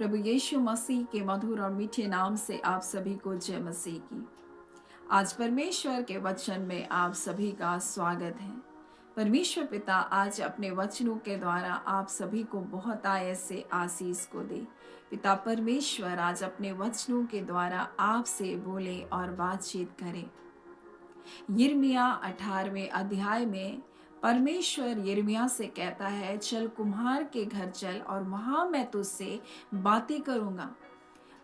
प्रभु यीशु मसीह के मधुर और मीठे नाम से आप सभी को जय मसीह की। आज परमेश्वर के वचन में आप सभी का स्वागत है। परमेश्वर पिता आज अपने वचनों के द्वारा आप सभी को बहुत आय से आशीष को दे। पिता परमेश्वर आज अपने वचनों के द्वारा आपसे बोले और बातचीत करे। यिर्मयाह 18वें अध्याय में परमेश्वर यिर्मयाह से कहता है, चल कुम्हार के घर चल और वहां मैं तुझसे बातें करूंगा।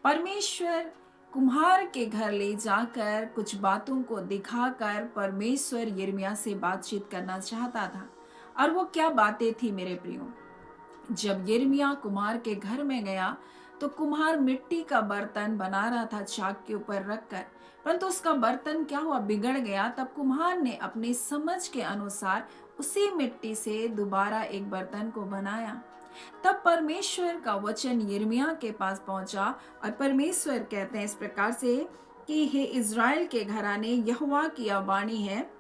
परमेश्वर कुम्हार के घर ले जाकर कुछ बातों को दिखाकर परमेश्वर यिर्मयाह से बातचीत करना चाहता था। और वो क्या बातें थी मेरे प्रियो? जब यिर्मयाह कुम्हार के घर में गया तो कुम्हार मिट्टी का बर्तन बना रहा था चाक के ऊपर रखकर, परंतु उसका बर्तन क्या हुआ, बिगड़ गया। तब कुम्हार ने अपनी समझ के अनुसार उसी मिट्टी से दोबारा एक बर्तन को बनाया। तब परमेश्वर का वचन यिर्मयाह के पास पहुंचा और परमेश्वर कहते हैं इस प्रकार से कि हे इज़राइल के घराने, यहोवा की यह वाणी है,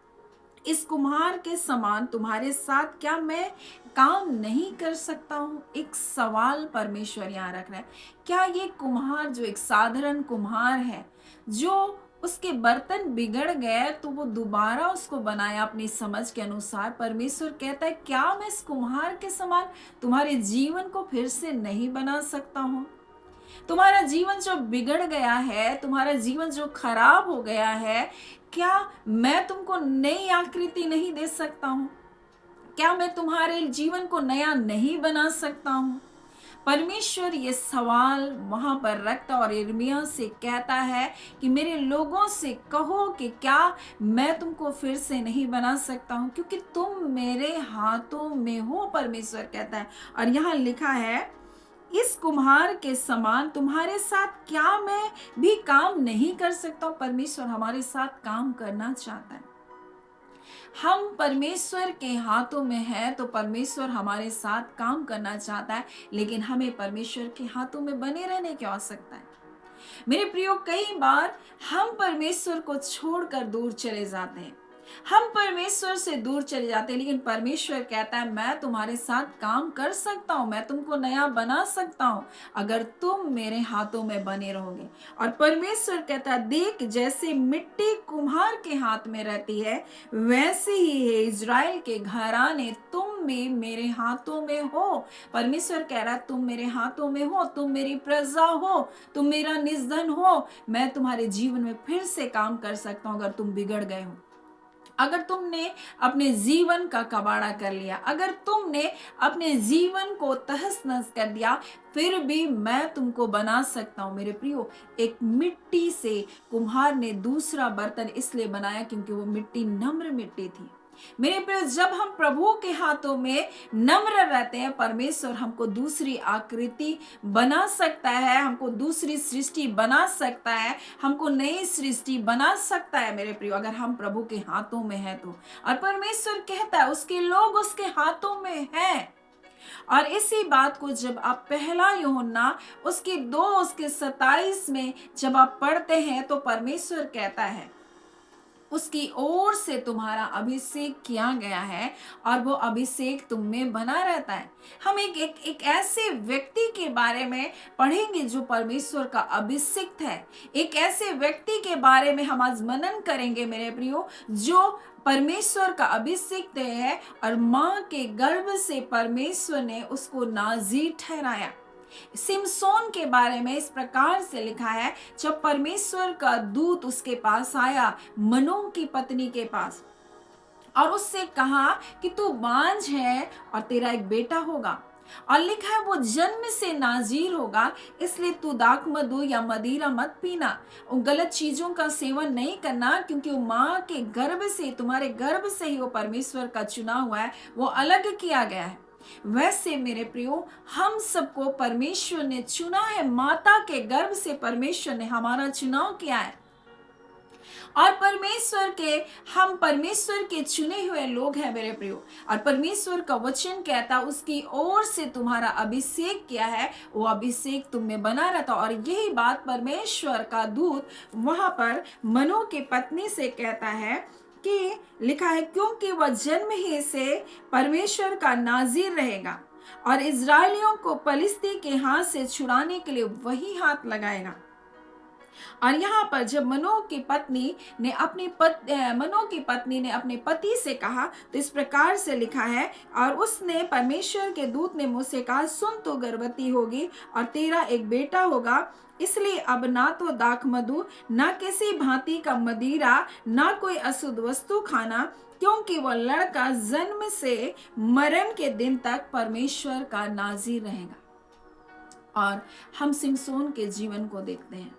इस कुम्हार के समान तुम्हारे साथ क्या मैं काम नहीं कर सकता हूँ? एक सवाल परमेश्वर यहाँ रख रहा है। क्या ये कुम्हार जो एक साधारण कुम्हार है, जो उसके बर्तन बिगड़ गए तो वो दोबारा उसको बनाया अपनी समझ के अनुसार, परमेश्वर कहता है क्या मैं इस कुम्हार के समान तुम्हारे जीवन को फिर से नहीं बना सकता हूँ? तुम्हारा जीवन जो बिगड़ गया है, तुम्हारा जीवन जो खराब हो गया है, क्या मैं तुमको नई आकृति नहीं दे सकता हूँ? क्या मैं तुम्हारे जीवन को नया नहीं बना सकता हूँ? परमेश्वर ये सवाल वहां पर रखता और यिर्मयाह से कहता है कि मेरे लोगों से कहो कि क्या मैं तुमको फिर से नहीं बना सकता हूं, क्योंकि तुम मेरे हाथों में हो, परमेश्वर कहता है। और यहाँ लिखा है, इस कुम्हार के समान तुम्हारे साथ क्या मैं भी काम नहीं कर सकता हूं? परमेश्वर हमारे साथ काम करना चाहता है। हम परमेश्वर के हाथों में है तो परमेश्वर हमारे साथ काम करना चाहता है, लेकिन हमें परमेश्वर के हाथों में बने रहने की आवश्यकता है। मेरे प्रियो, कई बार हम परमेश्वर को छोड़कर दूर चले जाते हैं, हम परमेश्वर से दूर चले जाते हैं, लेकिन परमेश्वर कहता है मैं तुम्हारे साथ काम कर सकता हूं, मैं तुमको नया बना सकता हूं अगर तुम मेरे हाथों में बने रहोगे। और परमेश्वर कहता है देख, जैसे मिट्टी कुम्हार के हाथ में रहती है, वैसे ही है इज़राइल के घराने, तुम भी मेरे हाथों में हो। परमेश्वर कह रहा है तुम मेरे हाथों में हो, तुम मेरी प्रजा हो, तुम मेरा निज हो। मैं तुम्हारे जीवन में फिर से काम कर सकता हूं अगर तुम बिगड़ गए हो, अगर तुमने अपने जीवन का कबाड़ा कर लिया, अगर तुमने अपने जीवन को तहस नहस कर दिया, फिर भी मैं तुमको बना सकता हूं। मेरे प्रियो, एक मिट्टी से कुम्हार ने दूसरा बर्तन इसलिए बनाया क्योंकि वो मिट्टी नम्र मिट्टी थी। मेरे प्रियो, जब हम प्रभु के हाथों में नम्र रहते हैं, परमेश्वर हमको दूसरी आकृति बना सकता है, हमको दूसरी सृष्टि बना सकता है, हमको नई सृष्टि बना सकता है। मेरे प्रियो, अगर हम प्रभु के हाथों में हैं तो। और परमेश्वर कहता है उसके लोग उसके हाथों में हैं। और इसी बात को जब आप पहला यूहन्ना उसके 2 उसके 27 में जब आप पढ़ते हैं तो परमेश्वर कहता है उसकी ओर से तुम्हारा अभिषेक किया गया है और वो अभिषेक तुम में बना रहता है। हम एक ऐसे व्यक्ति के बारे में पढ़ेंगे जो परमेश्वर का अभिषिक्त है। एक ऐसे व्यक्ति के बारे में हम आज मनन करेंगे मेरे प्रियो, जो परमेश्वर का अभिषिक्त है और माँ के गर्भ से परमेश्वर ने उसको नाज़ीर ठहराया। सिमसोन के बारे में इस प्रकार से लिखा है, जब परमेश्वर का दूत उसके पास आया, मनोह की पत्नी के पास, और उससे कहा कि तू बांझ है और तेरा एक बेटा होगा, और लिखा है वो जन्म से नाजीर होगा, इसलिए तू दाख मधु या मदिरा मत पीना, उन गलत चीजों का सेवन नहीं करना, क्योंकि वो माँ के गर्भ से, तुम्हारे गर्भ से ही वो परमेश्वर का चुना हुआ है, वो अलग किया गया है। वैसे मेरे प्रियो, हम सबको परमेश्वर ने चुना है, माता के गर्भ से परमेश्वर ने हमारा चुनाव किया है। और हम परमेश्वर के चुने हुए लोग हैं मेरे प्रियो। और परमेश्वर का वचन कहता उसकी ओर से तुम्हारा अभिषेक किया है, वो अभिषेक तुम में बना रहता। और यही बात परमेश्वर का दूत वहां पर मनोह की पत्नी से कहता है कि लिखा है, क्योंकि वह जन्म ही से परमेश्वर का नाज़ीर रहेगा और इज़राइलियों को पलिश्ती के हाथ से छुड़ाने के लिए वही हाथ लगाएगा। और यहाँ पर जब मनोह की पत्नी ने अपने पति से कहा तो इस प्रकार से लिखा है, और उसने परमेश्वर के दूत ने मुझसे कहा, सुन, तो गर्भवती होगी और तेरा एक बेटा होगा, इसलिए अब ना तो दाख मधु, ना किसी भांति का मदिरा, ना कोई अशुद्ध वस्तु खाना, क्योंकि वह लड़का जन्म से मरण के दिन तक परमेश्वर का नाज़ीर रहेगा। और हम सिमसोन के जीवन को देखते हैं।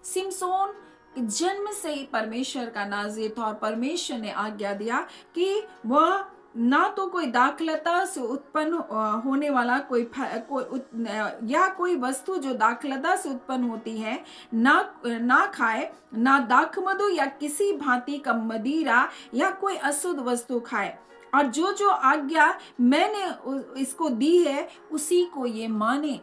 सिमसोन जन्म से ही परमेश्वर का नाज़ीर था और परमेश्वर ने आज्ञा दिया कि वह ना तो कोई दाखलता से उत्पन्न होने वाला कोई वस्तु जो दाखलता से उत्पन्न होती है ना खाए, ना दाखमधु या किसी भांति का मदिरा या कोई अशुद्ध वस्तु खाए, और जो जो आज्ञा मैंने इसको दी है उसी को ये माने,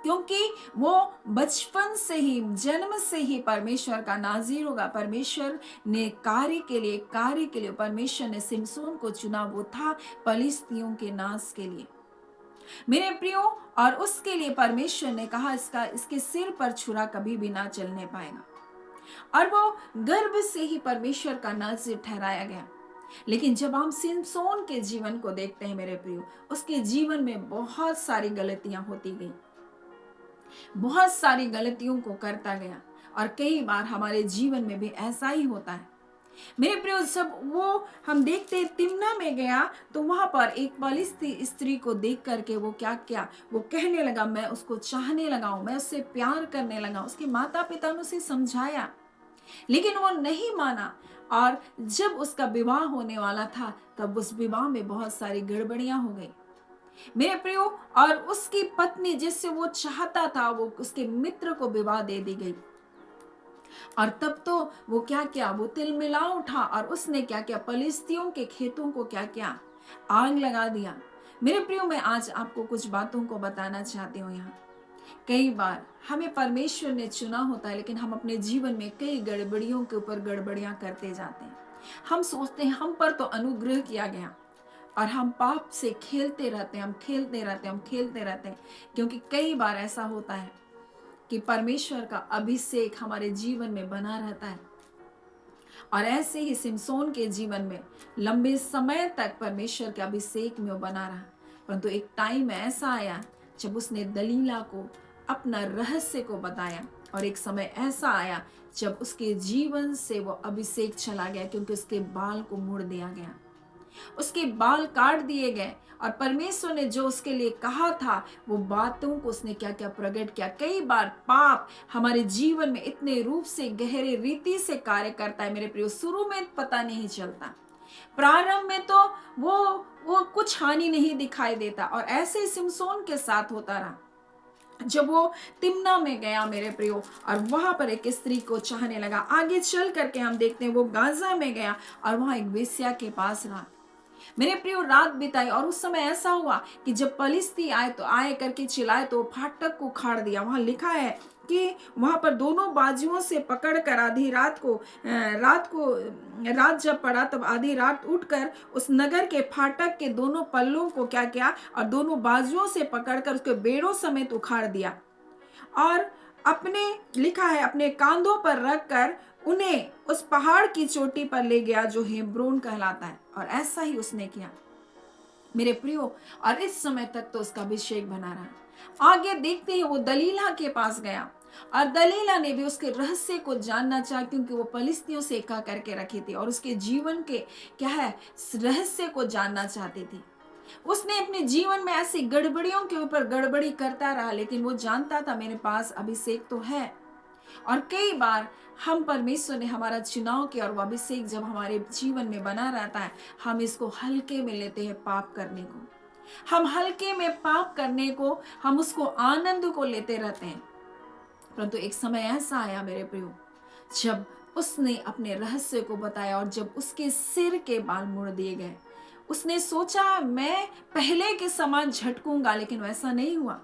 क्योंकि वो बचपन से ही, जन्म से ही परमेश्वर का नाज़ीर होगा। परमेश्वर ने कार्य के लिए परमेश्वर ने सिमसोन को चुना, वो था पलिश्तियों के नाश के लिए, मेरे प्रियो। और उसके लिए परमेश्वर ने कहा इसके सिर पर छुरा कभी भी ना चलने पाएगा, और वो गर्भ से ही परमेश्वर का नाज़ीर ठहराया गया। लेकिन जब हम सिमसोन के जीवन को देखते हैं मेरे प्रियो, उसके जीवन में बहुत सारी गलतियां होती गई, बहुत सारी गलतियों को करता गया, और कई बार हमारे जीवन में भी ऐसा ही होता है मेरे प्रियो। जब वो हम देखते तिम्ना में गया तो वहां पर एक पलिश्ती स्त्री को देख करके वो क्या वो कहने लगा, मैं उसको चाहने लगा हूं, मैं उससे प्यार करने लगा। उसके माता पिता ने उसे समझाया, लेकिन वो नहीं माना, और जब उसका विवाह होने वाला था तब उस विवाह में बहुत सारी गड़बड़ियां हो गई मेरे प्रियो। और उसकी पत्नी जिससे वो चाहता था, वो उसके मित्र को विवाह दे दी गई, और तब तो वो क्या वो तिलमिला उठा, और उसने क्या पलिश्तियों के खेतों को क्या आग लगा दिया। मेरे प्रियो, मैं आज आपको कुछ बातों को बताना चाहती हूँ। यहाँ कई बार हमें परमेश्वर ने चुना होता है, लेकिन हम अपने जीवन में कई गड़बड़ियों के ऊपर गड़बड़ियां करते जाते हैं। हम सोचते हैं हम पर तो अनुग्रह किया गया, और हम पाप से खेलते रहते हैं, हम खेलते रहते हैं, क्योंकि कई बार ऐसा होता है कि परमेश्वर का अभिषेक हमारे जीवन में बना रहता है। और ऐसे ही सिमसोन के जीवन में लंबे समय तक परमेश्वर के अभिषेक में वो बना रहा, परंतु एक टाइम ऐसा आया जब उसने दलीला को अपना रहस्य को बताया, और एक समय ऐसा आया जब उसके जीवन से वो अभिषेक चला गया, क्योंकि उसके बाल को मोड़ दिया गया, उसके बाल काट दिए गए, और परमेश्वर ने जो उसके लिए कहा था वो बातों को उसने क्या प्रकट किया। कई बार पाप हमारे जीवन में इतने रूप से गहरे रीति से कार्य करता है मेरे प्रियो, शुरू में पता नहीं चलता, प्रारंभ में तो वो कुछ हानि नहीं दिखाई देता, और ऐसे सिमसोन के साथ होता रहा। जब वो तिम्ना में गया मेरे प्रियो, और वहां पर एक स्त्री को चाहने लगा, आगे चल करके हम देखते हैं वो गाजा में गया और वहां एक वेश्या के पास रहा मेरे प्रियो, रात बिताई। और उस समय ऐसा हुआ कि जब पलिश्ती आए करके चिल्लाए तो फाटक को उखाड़ दिया। वहां लिखा है कि वहां पर दोनों बाजुओं से पकड़कर आधी रात जब पड़ा तब आधी रात उठकर उस नगर के फाटक के दोनों पल्लों को क्या और दोनों बाजुओं से पकड़कर उसके बेड़ों समेत उखाड़ दिया, और लिखा है अपने कांधों पर रखकर उन्हें उस पहाड़ की चोटी पर ले गया जो हेब्रोन कहलाता है। और ऐसा ही उसने किया मेरे प्रियो, और इस समय तक तो उसका अभिषेक बना रहा। आगे देखते हैं वो दलीला के पास गया, और दलीला ने भी उसके रहस्य को जानना चाहा, क्योंकि वो पलिश्तियों से एका करके रखी थी और उसके जीवन के रहस्य को जानना चाहती थी। उसने अपने जीवन में ऐसी गड़बड़ियों के ऊपर गड़बड़ी करता रहा, लेकिन वो जानता था मेरे पास अभिषेक तो है। और कई बार हम परमेश्वर ने हमारा चुनाव किया, और वो अभिषेक जब हमारे जीवन में बना रहता है, हम इसको हल्के में लेते हैं, पाप करने को हम हल्के में पाप करने को, हम उसको आनंद को लेते रहते हैं। परंतु एक समय ऐसा आया मेरे प्रियो, जब उसने अपने रहस्य को बताया, और जब उसके सिर के बाल मोड़ दिए गए, उसने सोचा मैं पहले के समान झटकूंगा, लेकिन वैसा नहीं हुआ।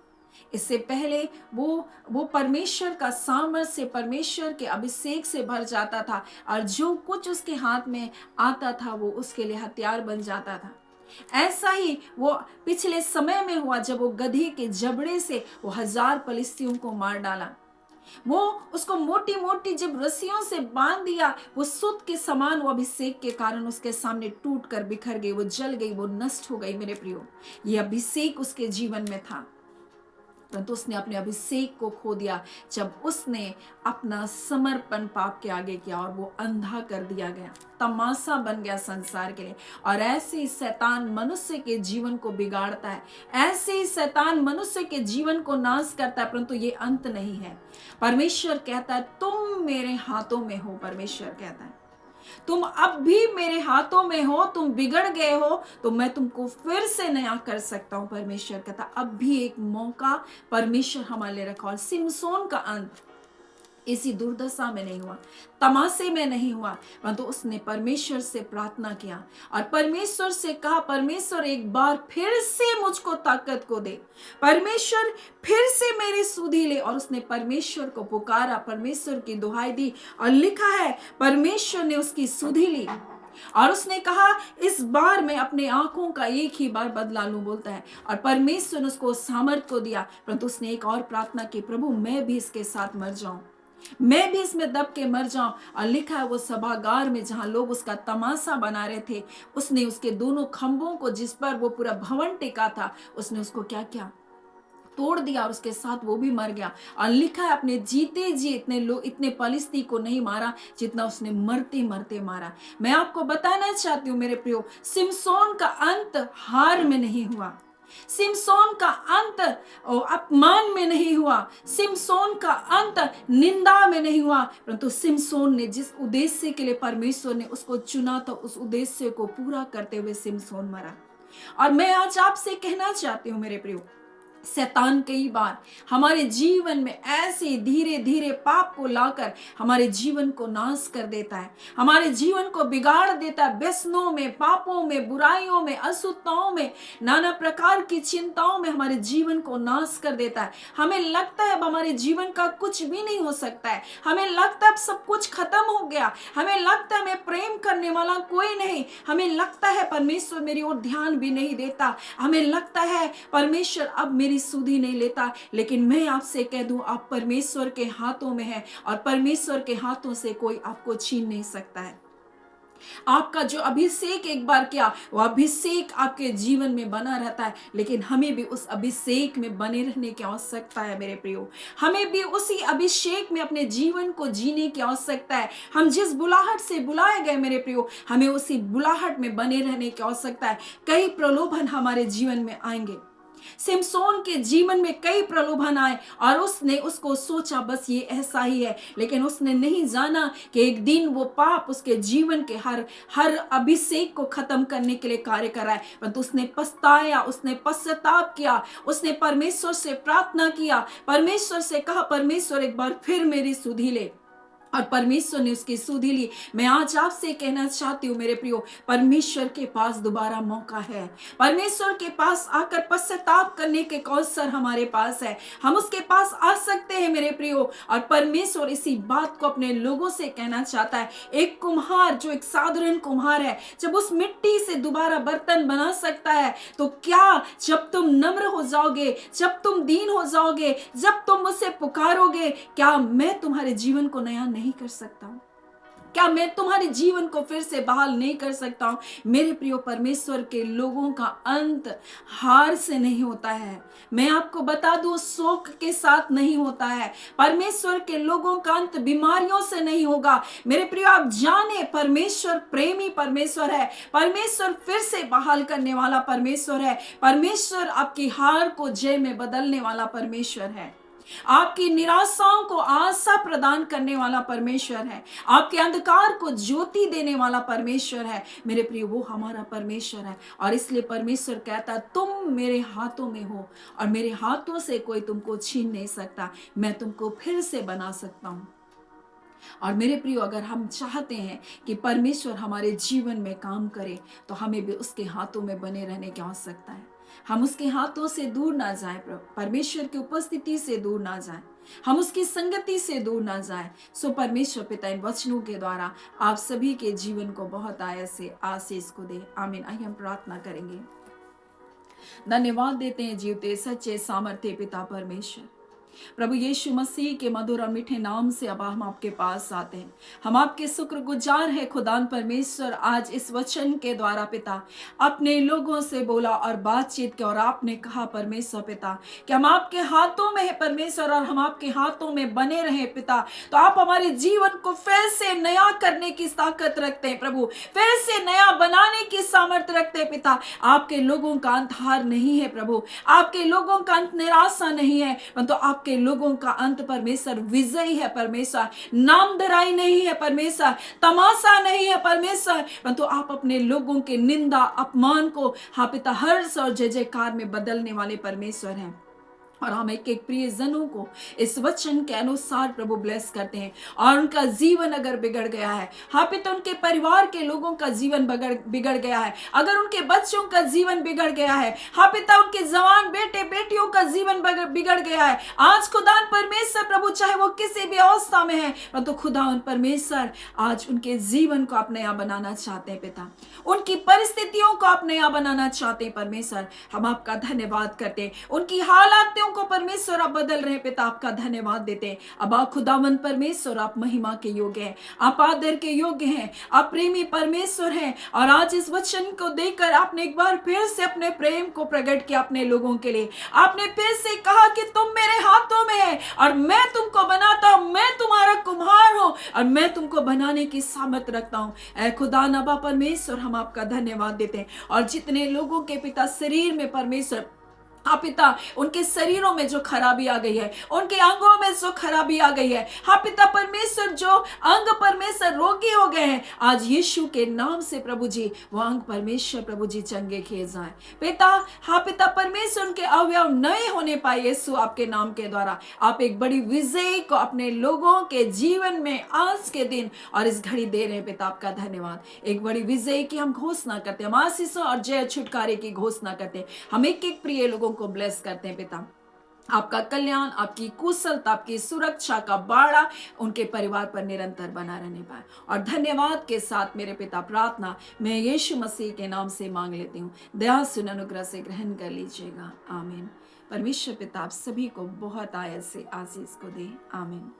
इससे पहले वो परमेश्वर का सामर्थ्य, परमेश्वर के अभिषेक से भर जाता था, और जो कुछ उसके हाथ में आता था वो उसके लिए हथियार बन जाता था। ऐसा ही वो पिछले समय में हुआ जब वो गधी के जबड़े से वो 1000 फलिस्तियों को मार डाला। वो उसको मोटी मोटी जब रस्सियों से बांध दिया, वो सूत के समान वो अभिषेक के कारण उसके सामने टूट कर बिखर गई, वो जल गई, वो नष्ट हो गई। मेरे प्रियो, ये अभिषेक उसके जीवन में था, परंतु उसने अपने अभिषेक को खो दिया जब उसने अपना समर्पण पाप के आगे किया और वो अंधा कर दिया गया, तमाशा बन गया संसार के लिए। और ऐसे ही शैतान मनुष्य के जीवन को बिगाड़ता है, ऐसे ही शैतान मनुष्य के जीवन को नाश करता है, परंतु ये अंत नहीं है। परमेश्वर कहता है तुम मेरे हाथों में हो। परमेश्वर कहता है तुम अब भी मेरे हाथों में हो, तुम बिगड़ गए हो तो मैं तुमको फिर से नया कर सकता हूं। परमेश्वर कहता अब भी एक मौका परमेश्वर हमारे लिए रखा। और सिमसोन का अंत इसी दुर्दशा में नहीं हुआ, तमाशे में नहीं हुआ, परंतु उसने परमेश्वर से प्रार्थना किया और परमेश्वर से कहा परमेश्वर एक बार फिर से मुझको ताकत को दे, परमेश्वर फिर से मेरी सुधि ले। और उसने परमेश्वर को पुकारा, परमेश्वर की दुहाई दी और लिखा है परमेश्वर ने उसकी सुधि ली और उसने कहा इस बार मैं अपने आंखों का एक ही बार बदला लूं, बोलता है। और परमेश्वर ने उसको सामर्थ को दिया, परंतु उसने एक और प्रार्थना की, प्रभु मैं भी इसके साथ मर जाऊं, मैं भी इसमें दब के मर जाऊं। और लिखा है वो सभागार में जहां लोग उसका तमाशा बना रहे थे, उसने उसके दोनों खंभों को जिस पर वो पूरा भवन टिका था, उसने उसको क्या किया, तोड़ दिया और उसके साथ वो भी मर गया। और लिखा है अपने जीते जी इतने फलिस्ती को नहीं मारा जितना उसने मरते मरते मारा। मैं आपको बताना चाहती हूँ मेरे प्रियो, सिमसोन का अंत हार में नहीं हुआ, सिमसोन का अंत अपमान में नहीं हुआ, सिमसोन का अंत निंदा में नहीं हुआ, परंतु सिमसोन ने जिस उद्देश्य के लिए परमेश्वर ने उसको चुना था उस उद्देश्य को पूरा करते हुए सिमसोन मरा। और मैं आज आपसे कहना चाहती हूँ मेरे प्रियो, शैतान कई बार हमारे जीवन में ऐसे धीरे धीरे पाप को लाकर हमारे जीवन को नाश कर देता है, हमारे जीवन को बिगाड़ देता है, व्यसनों में, पापों में, बुराइयों में, अशुद्धताओं में, नाना प्रकार की चिंताओं में हमारे जीवन को नाश कर देता है। हमें लगता है अब हमारे जीवन का कुछ भी नहीं हो सकता है, हमें लगता है अब सब कुछ खत्म हो गया, हमें लगता है हमें प्रेम करने वाला कोई नहीं, हमें लगता है परमेश्वर मेरी ओर ध्यान भी नहीं देता, हमें लगता है परमेश्वर अब मेरी सुधि नहीं लेता। लेकिन मैं आपसे कह दूं आप परमेश्वर के हाथों में है और परमेश्वर के हाथों से कोई आपको छीन नहीं सकता है। आपका जो अभिषेक एक बार किया वो अभिषेक आपके जीवन में बना रहता है, लेकिन हमें भी उस अभिषेक में बने रहने की आवश्यकता है मेरे प्रियो, हमें भी उसी अभिषेक में अपने जीवन को जीने की आवश्यकता है। हम जिस बुलाहट से बुलाए गए मेरे प्रियो, हमें उसी बुलाहट में बने रहने की आवश्यकता है। कई प्रलोभन हमारे जीवन में आएंगे, सिमसोन के जीवन में कई प्रलोभन आए और उसने उसको सोचा बस ये ऐसा ही है, लेकिन उसने नहीं जाना कि एक दिन वो पाप उसके जीवन के हर अभिषेक को खत्म करने के लिए कार्य कराए। परंतु उसने पछताया, उसने पश्चाताप किया, उसने परमेश्वर से प्रार्थना किया, परमेश्वर से कहा परमेश्वर एक बार फिर मेरी सुधि ले, और परमेश्वर ने उसकी सुधि ली। मैं आज आपसे कहना चाहती हूँ मेरे प्रियो, परमेश्वर के पास दोबारा मौका है, परमेश्वर के पास आकर पश्चाताप करने के अवसर हमारे पास है, हम उसके पास आ सकते हैं मेरे प्रियो। और परमेश्वर इसी बात को अपने लोगों से कहना चाहता है। एक कुम्हार जो एक साधारण कुम्हार है, जब उस मिट्टी से दोबारा बर्तन बना सकता है, तो क्या जब तुम नम्र हो जाओगे, जब तुम दीन हो जाओगे, जब तुम मुझसे पुकारोगे, क्या मैं तुम्हारे जीवन को नया नहीं कर सकता हूं? क्या मैं तुम्हारे जीवन को फिर से बहाल नहीं कर सकता हूं? मेरे प्रियो, परमेश्वर के लोगों का अंत हार से नहीं होता है, मैं आपको बता दूं शोक के साथ नहीं होता है। परमेश्वर के लोगों का अंत बीमारियों से नहीं होगा। मेरे प्रियो, आप जाने परमेश्वर प्रेमी परमेश्वर है, परमेश्वर फिर से बहाल करने वाला परमेश्वर है, परमेश्वर आपकी हार को जय में बदलने वाला परमेश्वर है, आपकी निराशाओं को आशा प्रदान करने वाला परमेश्वर है, आपके अंधकार को ज्योति देने वाला परमेश्वर है। मेरे प्रिय, वो हमारा परमेश्वर है और इसलिए परमेश्वर कहता है तुम मेरे हाथों में हो और मेरे हाथों से कोई तुमको छीन नहीं सकता, मैं तुमको फिर से बना सकता हूं। और मेरे प्रियो, अगर हम चाहते हैं कि परमेश्वर हमारे जीवन में काम करे तो हमें भी उसके हाथों में बने रहने की आवश्यकता है। हम उसके हाथों से दूर ना जाए प्रभु, परमेश्वर की उपस्थिति से दूर ना जाए, हम उसकी संगति से दूर ना जाए। सो परमेश्वर पिता इन वचनों के द्वारा आप सभी के जीवन को बहुत आयत से आशीष को दे। आमीन। आइए हम प्रार्थना करेंगे। धन्यवाद देते हैं जीवते सच्चे सामर्थ्य पिता परमेश्वर, प्रभु यीशु मसीह के मधुर और मीठे नाम से अब हम आपके पास आते हैं। हम आपके शुक्रगुजार है खुदान परमेश्वर, आज इस वचन के द्वारा पिता अपने लोगों से बोला और बातचीत की, और आपने कहा परमेश्वर पिता कि हम आपके हाथों में है परमेश्वर, और हम आपके हाथों में बने रहे पिता। तो आप हमारे जीवन को फिर से नया करने की ताकत रखते हैं प्रभु, फिर से नया बनाने की सामर्थ्य रखते हैं पिता। आपके लोगों का अंत हार नहीं है प्रभु, आपके लोगों का अंत निराशा नहीं है, परंतु आपके लोगों का अंत परमेश्वर विजयी है परमेश्वर, नामधराई नहीं है परमेश्वर, तमाशा नहीं है परमेश्वर, परंतु आप अपने लोगों के निंदा अपमान को हाँ पिता हर्ष और जय जयकार में बदलने वाले परमेश्वर हैं। और हम एक एक प्रियजनों को इस वचन के अनुसार प्रभु ब्लेस करते हैं, और उनका जीवन अगर बिगड़ गया है हाँ पिता, उनके परिवार के लोगों का जीवन बिगड़ गया है, अगर उनके बच्चों का जीवन बिगड़ गया है हाँ पिता, उनके जवान बेटे बेटियों का जीवन बिगड़ गया है, आज खुदा परमेश्वर प्रभु चाहे वो किसी भी अवस्था में है, परंतु खुदा परमेश्वर आज उनके जीवन को आप नया बनाना चाहते हैं पिता, उनकी परिस्थितियों को आप नया बनाना चाहते हैं परमेश्वर। हम आपका धन्यवाद करते हैं, उनकी हालातों को परमेश्वर आप बदल रहे पिता, आपका धन्यवाद देते हैं। अब आप खुदावन परमेश्वर आप महिमा के योग्य हैं, आप आदर के योग्य हैं, आप प्रेमी परमेश्वर हैं। और आज इस वचन को देखकर आपने एक बार फिर से अपने प्रेम को प्रकट किया अपने लोगों के लिए। आपने फिर से कहा कि तुम मेरे हाथों में है और मैं तुमको बनाता हूं, मैं तुम्हारा कुम्हार हूं और मैं तुमको बनाने की सामर्थ रखता हूं। ऐ खुदा नबा परमेश्वर हम आपका धन्यवाद देते हैं। और जितने लोगों के पिता शरीर में परमेश्वर हाँ पिता, उनके शरीरों में जो खराबी आ गई है, उनके अंगों में जो खराबी आ गई है हाँ पिता परमेश्वर, जो अंग परमेश्वर रोगी हो गए हैं, आज यीशु के नाम से प्रभु जी वो अंग परमेश्वर प्रभु जी चंगे किए जाए पिता। हाँ पिता परमेश्वर, उनके अवयव नए होने पाए यीशु आपके नाम के द्वारा। आप एक बड़ी विजय को अपने लोगों के जीवन में आज के दिन और इस घड़ी दे रहे हैं पिता, आपका धन्यवाद। एक बड़ी विजय की हम घोषणा करते हैं, हम आशीषों और जय छुटकारे की घोषणा करते हैं। हम एक एक प्रिय लोगों को ब्लेस करते हैं पिता। आपका कल्याण, आपकी कुशलता, आपकी सुरक्षा का बाड़ा उनके परिवार पर निरंतर बना रहने पाए। और धन्यवाद के साथ मेरे पिता प्रार्थना मैं यीशु मसीह के नाम से मांग लेती हूँ, दया सुन अनुग्रह से ग्रहण कर लीजिएगा। आमीन। परमेश्वर पिता आप सभी को बहुत आयत से आशीष को दे। आमीन।